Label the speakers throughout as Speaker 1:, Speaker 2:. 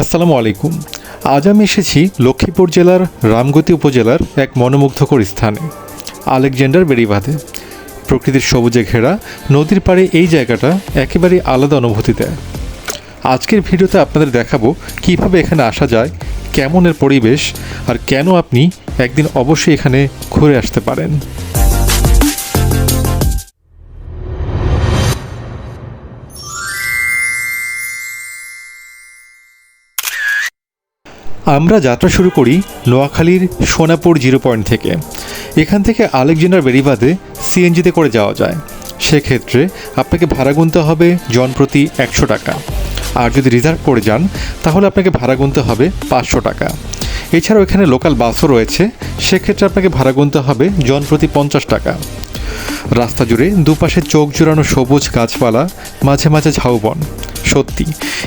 Speaker 1: আসসালামু আলাইকুম। আজ আমি এসেছি লক্ষ্মীপুর জেলার রামগতি উপজেলার এক মনোমুগ্ধকর স্থানে, আলেকজান্ডার বেড়িবাঁধে। প্রকৃতির সবুজে ঘেরা নদীর পাড়ে এই জায়গাটা একেবারেই আলাদা অনুভূতি দেয়। আজকের ভিডিওতে আপনাদের দেখাবো কীভাবে এখানে আসা যায়, কেমন এর পরিবেশ, আর কেন আপনি একদিন অবশ্যই এখানে ঘুরে আসতে পারেন। আমরা যাত্রা শুরু করি নোয়াখালীর সোনাপুর জিরো পয়েন্ট থেকে। এখান থেকে আলেকজান্ডার বেড়িবাঁধে সিএনজিতে করে যাওয়া যায়। সেক্ষেত্রে আপনাকে ভাড়া গুনতে হবে জনপ্রতি 100 টাকা, আর যদি রিজার্ভ করে যান তাহলে আপনাকে ভাড়া গুনতে হবে 500 টাকা। এছাড়াও এখানে লোকাল বাসও রয়েছে, সেক্ষেত্রে আপনাকে ভাড়া গুনতে হবে জনপ্রতি 50 টাকা। রাস্তা জুড়ে দুপাশে চোখ জোড়ানো সবুজ গাছপালা, মাঝে মাঝে ঝাউবন। সত্যি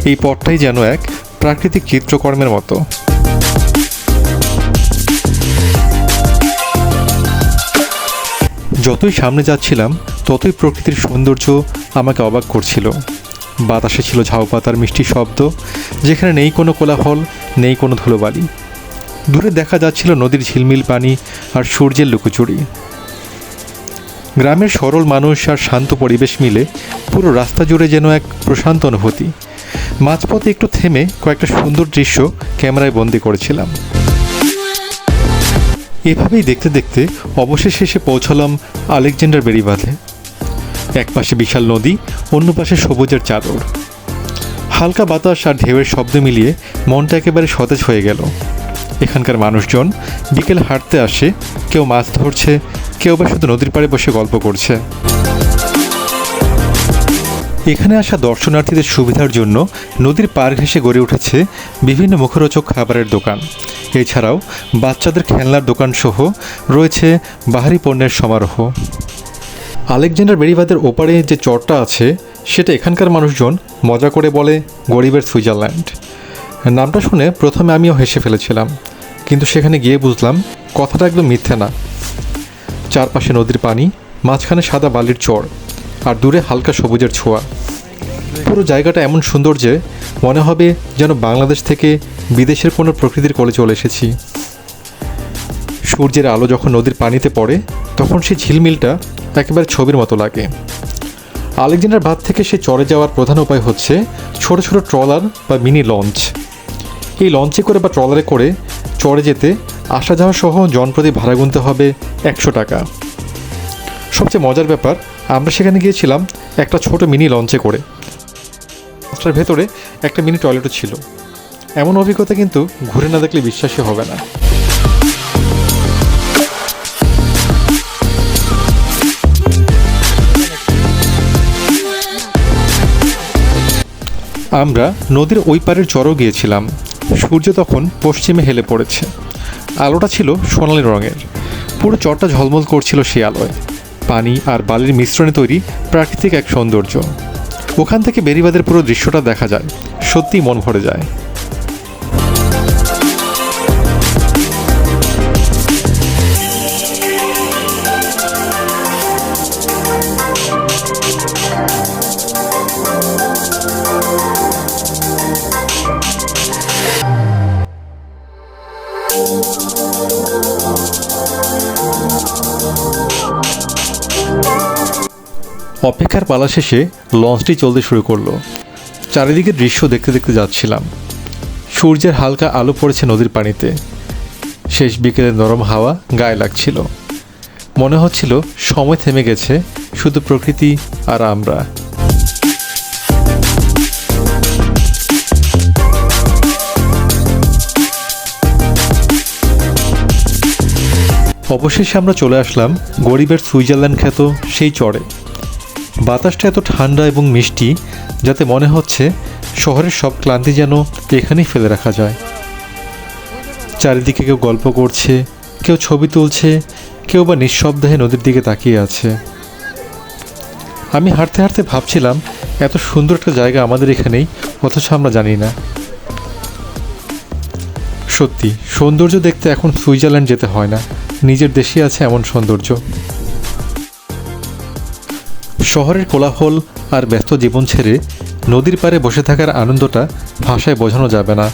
Speaker 1: এই পথটাই যেন এক প্রাকৃতিক চিত্রকর্মের মতো। যতই সামনে যাচ্ছিলাম ততই প্রকৃতির সৌন্দর্য আমাকে অবাক করছিল। বাতাসে ছিল ঝাউপাতার মিষ্টি শব্দ, যেখানে নেই কোনো কোলাহল, নেই কোনো ধুলোবালি। দূরে দেখা যাচ্ছিল নদীর ঝিলমিল পানি আর সূর্যের লুকোচুরি। গ্রামের সরল মানুষ আর শান্ত পরিবেশ মিলে পুরো রাস্তা জুড়ে যেন এক প্রশান্ত অনুভূতি। মাঝপথে একটু থেমে কয়েকটা সুন্দর দৃশ্য ক্যামেরায় বন্দি করেছিলাম। এভাবেই দেখতে দেখতে অবশেষে এসে পৌঁছলাম আলেকজান্ডার বেড়িবাঁধে। এক পাশে বিশাল নদী, অন্য পাশে সবুজের চাদর। হালকা বাতাস আর ঢেউয়ের শব্দ মিলিয়ে মনটা একেবারে সতেজ হয়ে গেল। এখানকার মানুষজন বিকেল হাঁটতে আসে, কেউ মাছ ধরছে, কেউ বা শুধু নদীর পাড়ে বসে গল্প করছে। এখানে আসা দর্শনার্থীদের সুবিধার জন্য নদীর পাড় ঘেঁষে গড়ে উঠেছে বিভিন্ন মুখরোচক খাবারের দোকান। এছাড়াও বাচ্চাদের খেলনার দোকানসহ রয়েছে বাহারি পণ্যের সমারোহ। আলেকজান্ডার বেড়িবাঁধের ওপারে যে চরটা আছে সেটা এখানকার মানুষজন মজা করে বলে গরিবের সুইজারল্যান্ড। নামটা শুনে প্রথমে আমিও হেসে ফেলেছিলাম, কিন্তু সেখানে গিয়ে বুঝলাম কথাটা একদম মিথ্যে না। চারপাশে নদীর পানি, মাঝখানে সাদা বালির চর, আর দূরে হালকা সবুজের ছোঁয়া। পুরো জায়গাটা এমন সুন্দর যে মনে হবে যেন বাংলাদেশ থেকে বিদেশের কোনো প্রকৃতির কোলে চলে এসেছি। সূর্যের আলো যখন নদীর পানিতে পড়ে তখন সেই ঝিলমিলটা একেবারে ছবির মতো লাগে। আলেকজান্ডার বাঁধ থেকে সে চরে যাওয়ার প্রধান উপায় হচ্ছে ছোট ছোট ট্রলার বা মিনি লঞ্চ। এই লঞ্চে করে বা ট্রলারে করে চরে যেতে আসা যাওয়া সহ জনপ্রতি ভাড়া গুনতে হবে 100 টাকা। সবচেয়ে মজার ব্যাপার, আমরা সেখানে গিয়েছিলাম একটা ছোট মিনি লঞ্চে করে। লঞ্চটার ভেতরে একটা মিনি টয়লেটও ছিল। এমন অভিজ্ঞতা কিন্তু ঘুরে না দেখলে বিশ্বাসই হবে না। আমরা নদীর ওই পারের চরও গিয়েছিলাম। সূর্য তখন পশ্চিমে হেলে পড়েছে, আলোটা ছিল সোনালি রঙের। পুরো চরটা ঝলমল করছিল সেই আলোয়। পানি আর বালির মিশ্রণে তৈরি প্রাকৃতিক এক সৌন্দর্য। ওখান থেকে বেড়িবাঁধের পুরো দৃশ্যটা দেখা যায়, সত্যিই মন ভরে যায়। অপেক্ষার পালা শেষে লঞ্চটি চলতে শুরু করলো। চারিদিকে দৃশ্য দেখতে দেখতে যাচ্ছিলাম। সূর্যের হালকা আলো পড়েছে নদীর পানিতে। শেষ বিকেলের নরম হাওয়া গায়ে লাগছিল। মনে হচ্ছিল সময় থেমে গেছে, শুধু প্রকৃতি আর আমরা। অবশেষে আমরা চলে আসলাম গরিবের সুইজারল্যান্ড খ্যাত সেই চরে। বাতাসটা এত ঠান্ডা এবং মিষ্টি যাতে মনে হচ্ছে শহরের সব ক্লান্তি যেন এখানেই ফেলে রাখা যায়। চারিদিকে কেউ গল্প করছে, কেউ ছবি তুলছে, কেউ বা নিঃশব্দে নদীর দিকে তাকিয়ে আছে। আমি হাঁটতে হাঁটতে ভাবছিলাম এত সুন্দর একটা জায়গা আমাদের এখানেই, অথচ আমরা জানি না। সত্যি সৌন্দর্য দেখতে এখন সুইজারল্যান্ড যেতে হয় না, নিজের দেশে আছে এমন সৌন্দর্য। শহরের কোলাহল আর ব্যস্ত জীবন ছেড়ে নদীর পাড়ে বসে থাকার আনন্দটা ভাষায় বোঝানো যাবে না।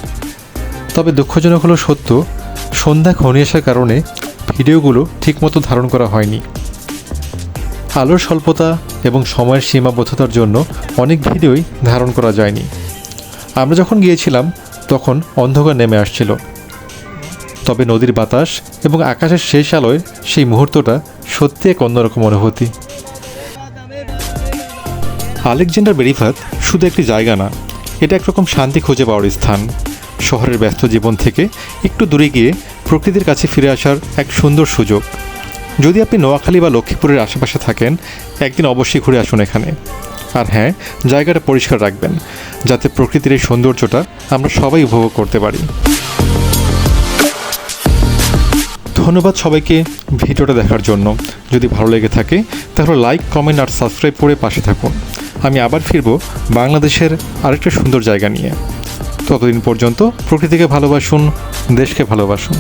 Speaker 1: তবে দুঃখজনক হলো সত্য, সন্ধ্যা ঘনিয়ে আসার কারণে ভিডিওগুলো ঠিকমতো ধারণ করা হয়নি। আলোর স্বল্পতা এবং সময়ের সীমাবদ্ধতার জন্য অনেক ভিডিওই ধারণ করা যায়নি। আমরা যখন গিয়েছিলাম তখন অন্ধকার নেমে আসছিল, তবে নদীর বাতাস এবং আকাশের শেষ আলোয় সেই মুহূর্তটা সত্যি এক অন্যরকম অনুভূতি। আলেকজান্ডার বেরিফাত শুধু একটি জায়গা না, এটা একরকম শান্তি খুঁজে পাওয়ার স্থান। শহরের ব্যস্ত জীবন থেকে একটু দূরে গিয়ে প্রকৃতির কাছে ফিরে আসার এক সুন্দর সুযোগ। যদি আপনি নোয়াখালী বা লক্ষ্মীপুরের আশেপাশে থাকেন, একদিন অবশ্যই ঘুরে আসুন এখানে। আর হ্যাঁ, জায়গাটা পরিষ্কার রাখবেন যাতে প্রকৃতির এই সৌন্দর্যটা আমরা সবাই উপভোগ করতে পারি। ধন্যবাদ সবাইকে ভিডিওটা দেখার জন্য। যদি ভালো লেগে থাকে তাহলে লাইক, কমেন্ট আর সাবস্ক্রাইব করে পাশে থাকুন। আমি আবার ফিরব বাংলাদেশের আরেকটা সুন্দর জায়গা নিয়ে। ততদিন পর্যন্ত প্রকৃতিকে ভালোবাসুন, দেশকে ভালোবাসুন।